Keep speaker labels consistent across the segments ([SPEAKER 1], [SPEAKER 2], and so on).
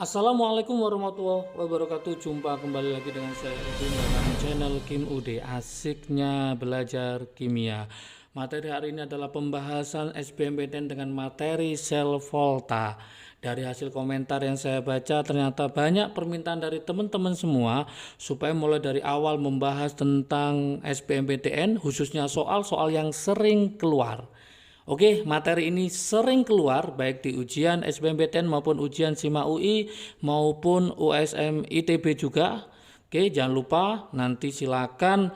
[SPEAKER 1] Assalamualaikum warahmatullahi wabarakatuh. Jumpa kembali lagi dengan saya Edwin dalam channel Kim UD. Asiknya belajar kimia. Materi hari ini adalah pembahasan SBMPTN dengan materi sel volta. Dari hasil komentar yang saya baca, ternyata banyak permintaan dari teman-teman semua supaya mulai dari awal membahas tentang SBMPTN, khususnya soal-soal yang sering keluar. Oke, materi ini sering keluar baik di ujian SBMPTN maupun ujian SIMA UI maupun USM ITB juga. Oke, jangan lupa nanti silakan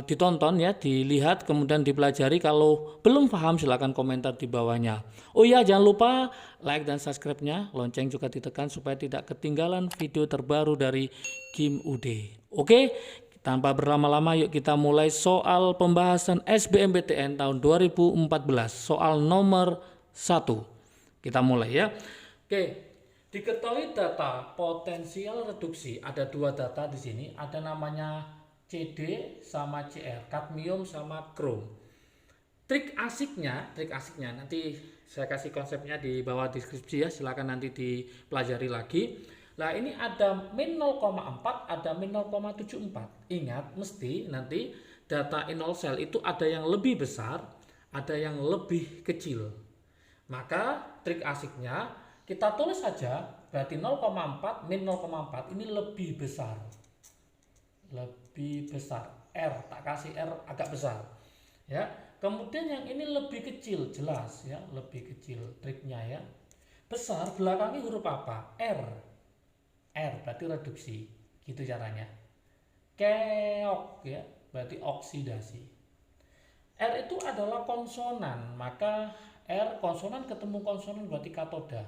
[SPEAKER 1] ditonton ya, dilihat kemudian dipelajari. Kalau belum paham silakan komentar di bawahnya. Oh iya, jangan lupa like dan subscribe-nya, lonceng juga ditekan supaya tidak ketinggalan video terbaru dari Kim UD. Oke, tanpa berlama-lama yuk kita mulai soal pembahasan SBMPTN tahun 2014, soal nomor 1. Kita mulai ya. Oke, diketahui data potensial reduksi, ada dua data di sini, ada namanya CD sama CR, kadmium sama krom. Trik asiknya nanti saya kasih konsepnya di bawah deskripsi ya, silakan nanti dipelajari lagi. Nah, ini ada min 0,4, ada min 0,74. Ingat, mesti nanti data inol sel itu ada yang lebih besar, ada yang lebih kecil. Maka trik asiknya kita tulis saja, berarti 0,4 min 0,4 ini lebih besar. Lebih besar. R, tak kasih R agak besar. Ya. Kemudian yang ini lebih kecil, jelas ya, lebih kecil triknya ya. Besar belakangnya huruf apa? R. R berarti reduksi, gitu caranya. Keok ya, berarti oksidasi. R itu adalah konsonan, maka R konsonan ketemu konsonan berarti katoda.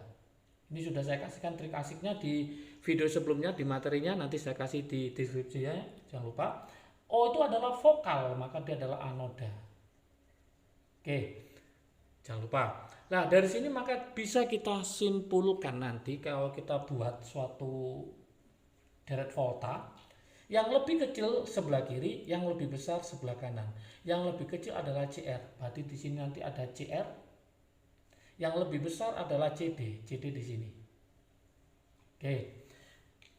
[SPEAKER 1] Ini sudah saya kasihkan trik asiknya di video sebelumnya, di materinya, nanti saya kasih di deskripsi ya, jangan lupa. O itu adalah vokal, maka dia adalah anoda. Oke, jangan lupa. Nah, dari sini maka bisa kita simpulkan nanti kalau kita buat suatu deret volta, yang lebih kecil sebelah kiri, yang lebih besar sebelah kanan. Yang lebih kecil adalah CR, berarti di sini nanti ada CR. Yang lebih besar adalah CD, CD di sini. Oke,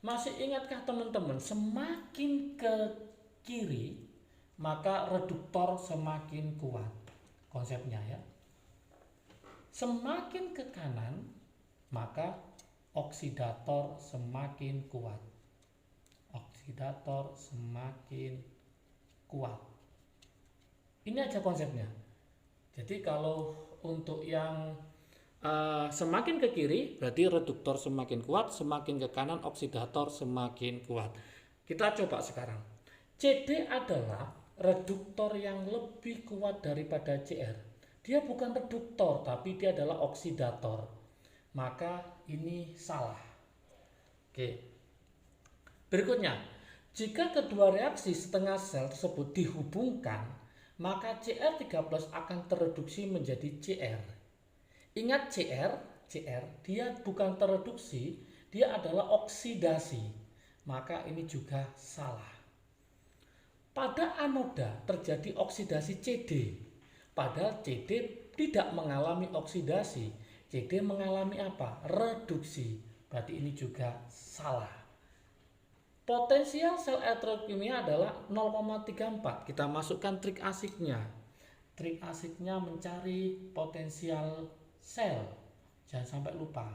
[SPEAKER 1] masih ingatkah teman-teman, semakin ke kiri maka reduktor semakin kuat. Konsepnya ya. Semakin ke kanan maka oksidator semakin kuat. Oksidator semakin kuat. Ini aja konsepnya. Jadi kalau untuk yang semakin ke kiri berarti reduktor semakin kuat, semakin ke kanan oksidator semakin kuat. Kita coba sekarang. CD adalah reduktor yang lebih kuat daripada CR. Dia bukan reduktor, tapi dia adalah oksidator. Maka ini salah. Oke. Berikutnya, jika kedua reaksi setengah sel tersebut dihubungkan, maka Cr3+ akan tereduksi menjadi Cr. Ingat CR dia bukan tereduksi, dia adalah oksidasi. Maka ini juga salah. Pada anoda terjadi oksidasi CD, padahal CD tidak mengalami oksidasi. CD mengalami apa? Reduksi. Berarti ini juga salah. Potensial sel elektrokimia adalah 0,34. Kita masukkan trik asiknya. Trik asiknya mencari potensial sel. Jangan sampai lupa.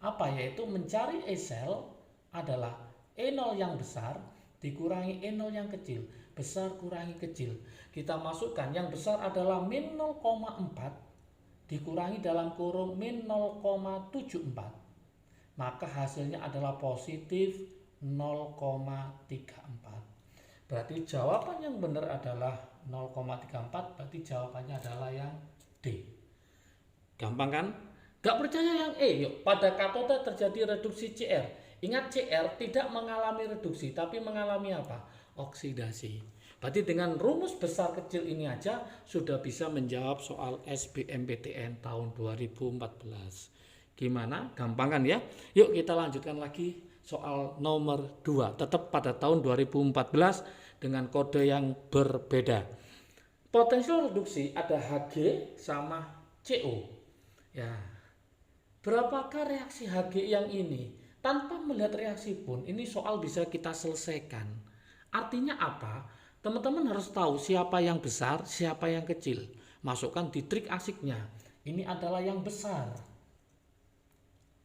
[SPEAKER 1] Apa? Yaitu mencari E sel adalah E0 yang besar dikurangi E0 yang kecil, besar kurangi kecil. Kita masukkan yang besar adalah min 0,4 dikurangi dalam kurung min 0,74. Maka hasilnya adalah positif 0,34. Berarti jawaban yang benar adalah 0,34, berarti jawabannya adalah yang D. Gampang kan? Gak percaya yang E, yuk. Pada katoda terjadi reduksi CR. Ingat, CR tidak mengalami reduksi, tapi mengalami apa? Oksidasi. Berarti dengan rumus besar kecil ini aja sudah bisa menjawab soal SBMPTN tahun 2014. Gimana? Gampang kan ya? Yuk kita lanjutkan lagi soal nomor 2. Tetap pada tahun 2014 dengan kode yang berbeda. Potensial reduksi ada Hg sama CO. Ya. Berapakah reaksi Hg yang ini? Tanpa melihat reaksi pun, ini soal bisa kita selesaikan. Artinya apa? Teman-teman harus tahu siapa yang besar, siapa yang kecil. Masukkan di trik asiknya. Ini adalah yang besar.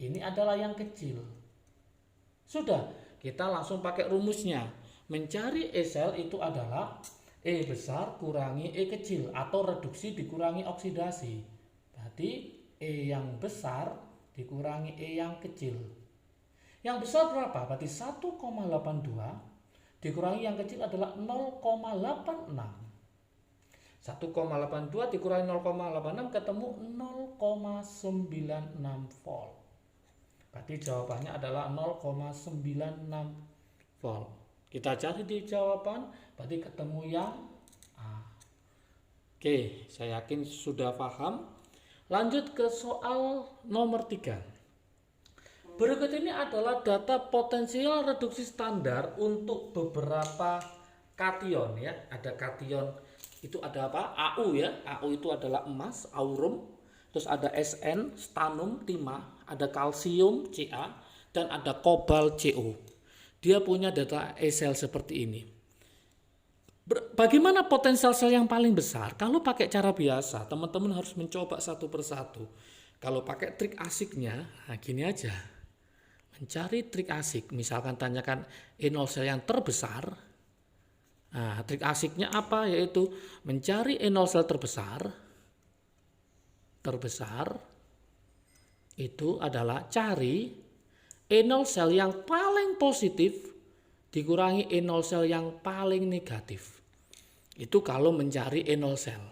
[SPEAKER 1] Ini adalah yang kecil. Sudah, kita langsung pakai rumusnya. Mencari E sel itu adalah E besar kurangi E kecil atau reduksi dikurangi oksidasi. Berarti E yang besar dikurangi E yang kecil. Yang besar berapa? Berarti 1,82 dikurangi yang kecil adalah 0,86. 1,82 dikurangi 0,86 ketemu 0,96 volt. Berarti jawabannya adalah 0,96 volt. Kita cari di jawaban, berarti ketemu yang A. Oke, saya yakin sudah paham. Lanjut ke soal nomor 3. Berikut ini adalah data potensial reduksi standar untuk beberapa kation ya. Ada kation itu ada apa? AU ya. AU itu adalah emas, aurum. Terus ada SN, stannum, timah, ada kalsium, Ca, dan ada kobal, Co. Dia punya data E sel seperti ini. Bagaimana potensial sel yang paling besar? Kalau pakai cara biasa, teman-teman harus mencoba satu persatu. Kalau pakai trik asiknya, nah gini aja. Mencari trik asik, misalkan tanyakan E0 sel yang terbesar. Nah, trik asiknya apa? Yaitu mencari E0 sel terbesar itu adalah cari E0 sel yang paling positif dikurangi E0 sel yang paling negatif. Itu kalau mencari E0 sel.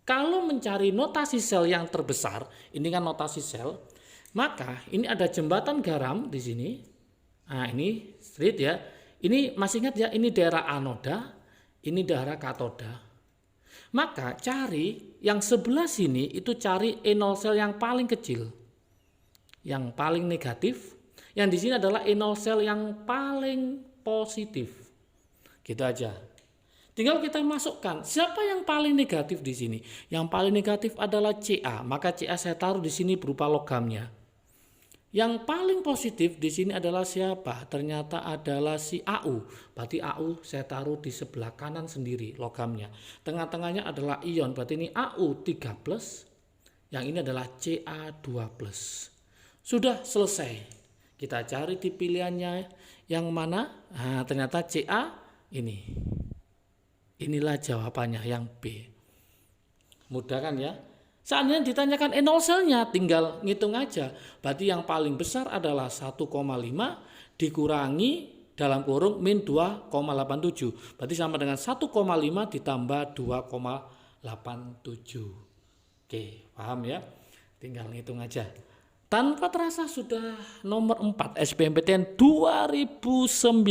[SPEAKER 1] Kalau mencari notasi sel yang terbesar, ini kan notasi sel, maka ini ada jembatan garam di sini. Nah, ini straight ya. Ini masih ingat ya, ini daerah anoda, ini daerah katoda. Maka cari yang sebelah sini itu cari E0 sel yang paling kecil. Yang paling negatif, yang di sini adalah E0 sel yang paling positif. Gitu aja. Tinggal kita masukkan siapa yang paling negatif di sini. Yang paling negatif adalah Ca, maka Ca saya taruh di sini berupa logamnya. Yang paling positif di sini adalah siapa? Ternyata adalah si AU. Berarti AU saya taruh di sebelah kanan sendiri logamnya. Tengah-tengahnya adalah ion, berarti ini AU3+, yang ini adalah Ca2+. Sudah selesai. Kita cari di pilihannya yang mana. Nah, ternyata Ca ini. Inilah jawabannya yang B. Mudah kan ya? Seandainya ditanyakan E0 selnya tinggal ngitung aja. Berarti yang paling besar adalah 1,5 dikurangi dalam kurung min 2,87. Berarti sama dengan 1,5 ditambah 2,87. Oke, paham ya? Tinggal ngitung aja. Tanpa terasa sudah nomor 4 SBMPTN 2019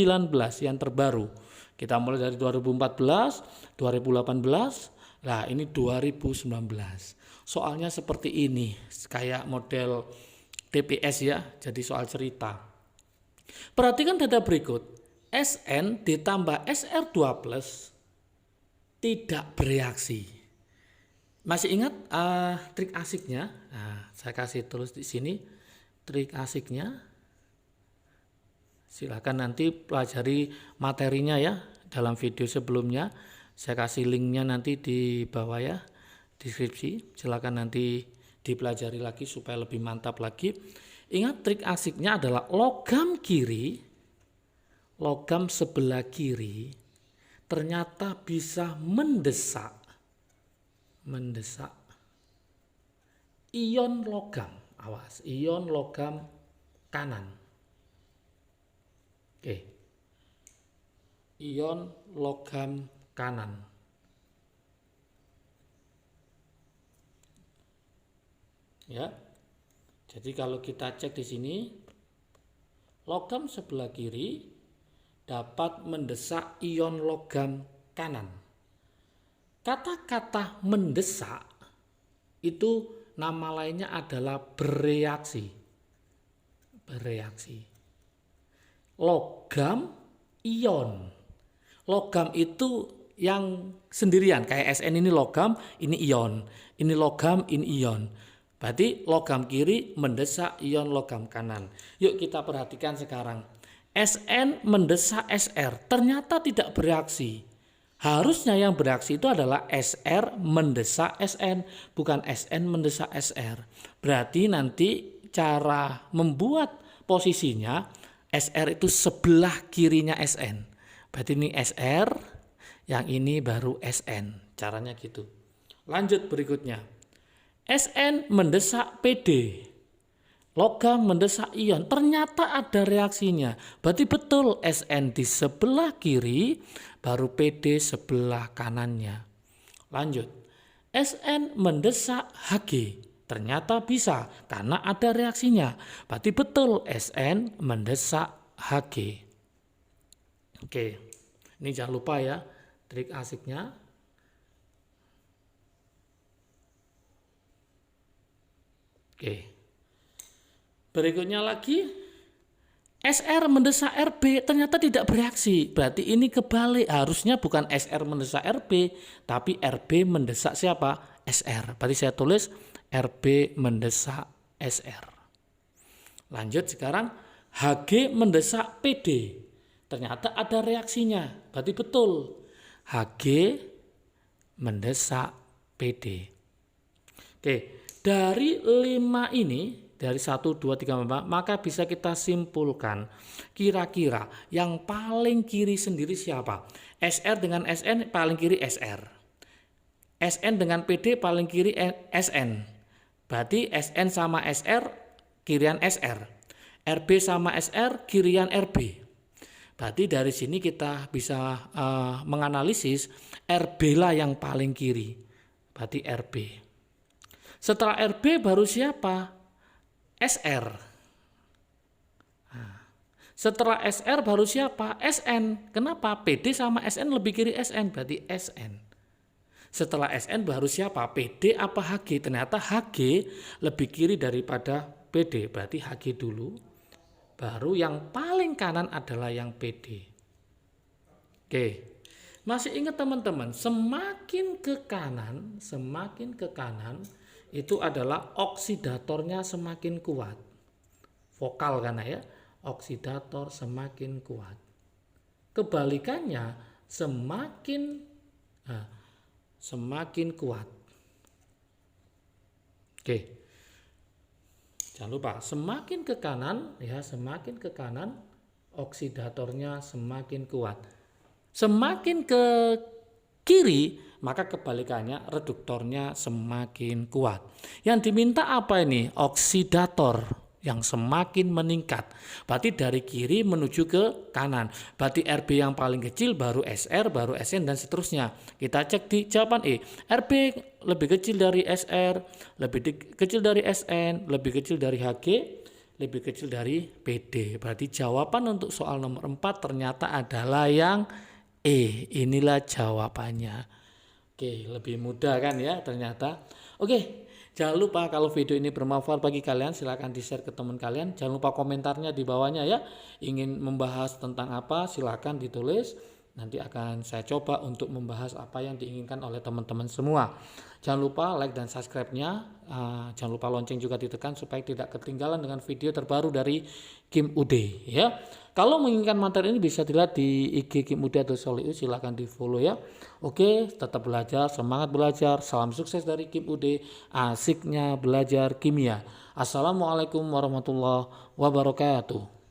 [SPEAKER 1] yang terbaru. Kita mulai dari 2014, 2018, nah ini 2019. Soalnya seperti ini, kayak model TPS ya, jadi soal cerita. Perhatikan data berikut, SN ditambah SR2+ tidak bereaksi. Masih ingat trik asiknya? Nah, saya kasih terus di sini trik asiknya. Silakan nanti pelajari materinya ya dalam video sebelumnya. Saya kasih linknya nanti di bawah ya, deskripsi. Silakan nanti dipelajari lagi supaya lebih mantap lagi. Ingat trik asiknya adalah logam kiri, logam sebelah kiri ternyata bisa mendesak ion logam. Awas, ion logam kanan. Oke. Ion logam kanan. Ya. Jadi kalau kita cek di sini, logam sebelah kiri dapat mendesak ion logam kanan. Kata-kata mendesak itu nama lainnya adalah bereaksi. Bereaksi. Logam ion. Logam itu yang sendirian, kayak SN ini logam, ini ion. Ini logam, ini ion. Berarti logam kiri mendesak ion logam kanan. Yuk kita perhatikan sekarang. Sn mendesak Sr, ternyata tidak bereaksi. Harusnya yang bereaksi itu adalah Sr mendesak Sn, bukan Sn mendesak Sr. Berarti nanti cara membuat posisinya, Sr itu sebelah kirinya Sn. Berarti ini Sr, yang ini baru Sn. Caranya gitu. Lanjut berikutnya. Sn mendesak Pd. Logam mendesak ion, ternyata ada reaksinya. Berarti betul Sn di sebelah kiri, baru Pd sebelah kanannya. Lanjut, Sn mendesak Hg, ternyata bisa karena ada reaksinya. Berarti betul Sn mendesak Hg. Oke, ini jangan lupa ya trik asiknya. Oke. Berikutnya lagi, Sr mendesak Rb ternyata tidak bereaksi. Berarti ini kebalik. Harusnya bukan Sr mendesak Rb, tapi Rb mendesak siapa? Sr. Berarti saya tulis Rb mendesak Sr. Lanjut sekarang, Hg mendesak Pd. Ternyata ada reaksinya. Berarti betul. Hg mendesak Pd. Oke, dari 5 ini, dari 1, 2, 3, 4, maka bisa kita simpulkan kira-kira yang paling kiri sendiri siapa? Sr dengan Sn paling kiri Sr. Sn dengan Pd paling kiri Sn. Berarti Sn sama Sr kirian Sr. Rb sama Sr kirian Rb. Berarti dari sini kita bisa menganalisis Rb lah yang paling kiri. Berarti Rb. Setelah Rb baru siapa? Sr. Nah, setelah Sr baru siapa? Sn. Kenapa? Pd sama Sn lebih kiri Sn, berarti Sn. Setelah Sn baru siapa? Pd apa Hg? Ternyata Hg lebih kiri daripada Pd, berarti Hg dulu. Baru yang paling kanan adalah yang Pd. Oke. Masih ingat teman-teman, semakin ke kanan itu adalah oksidatornya semakin kuat. Vokal karena ya, oksidator semakin kuat. Kebalikannya semakin kuat. Oke. Jangan lupa, semakin ke kanan oksidatornya semakin kuat. Semakin ke kiri, maka kebalikannya reduktornya semakin kuat. Yang diminta apa ini? Oksidator yang semakin meningkat. Berarti dari kiri menuju ke kanan. Berarti Rb yang paling kecil baru Sr, baru Sn dan seterusnya. Kita cek di jawaban E. Rb lebih kecil dari Sr, lebih kecil dari Sn, lebih kecil dari Hg, lebih kecil dari Pd. Berarti jawaban untuk soal nomor 4 ternyata adalah yang E. Inilah jawabannya. Oke, lebih mudah kan ya ternyata. Oke, jangan lupa kalau video ini bermanfaat bagi kalian silahkan di-share ke teman kalian. Jangan lupa komentarnya di bawahnya ya. Ingin membahas tentang apa silahkan ditulis. Nanti akan saya coba untuk membahas apa yang diinginkan oleh teman-teman semua. Jangan lupa like dan subscribe-nya. Jangan lupa lonceng juga ditekan supaya tidak ketinggalan dengan video terbaru dari Kim UD ya. Kalau menginginkan materi ini bisa dilihat di IG Kim UD atau Soliu, silahkan di follow ya. Oke, tetap belajar, semangat belajar. Salam sukses dari Kim UD, asiknya belajar kimia. Assalamualaikum warahmatullahi wabarakatuh.